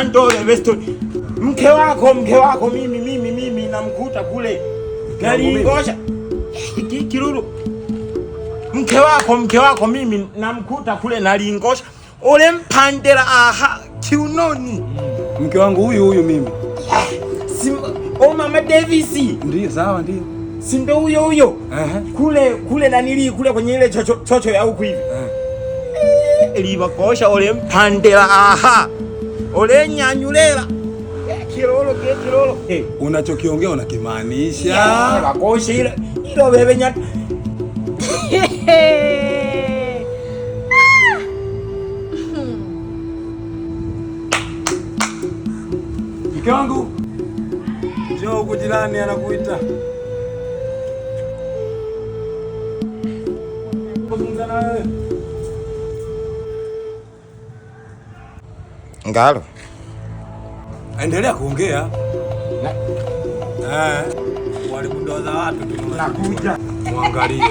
Kando ya Westo. Mke wako mimi namkuta kule. Nalingosha. Kiruru. Mke wako mimi namkuta kule nalingosha. Ole mpandela aha kiunoni. Mke wangu huyu mimi. Mama Davis. Ndiyo, sawa ndiyo. Si ndo huyo. Kule nanili kule kwenye ile chocho ya huku hivi. Libakosha ole mpandela aha. Ole nyanyulela. Kirolo. Unachokiongea unakimaanisha? Bakosha ilo bebe nyat. Mke wangu. Njoo huku, jirani anakuita. Kuzungumza na wewe. Ngalo. Endelea kuongea. Walikundoza watu tu. Nakuja. Muangalie.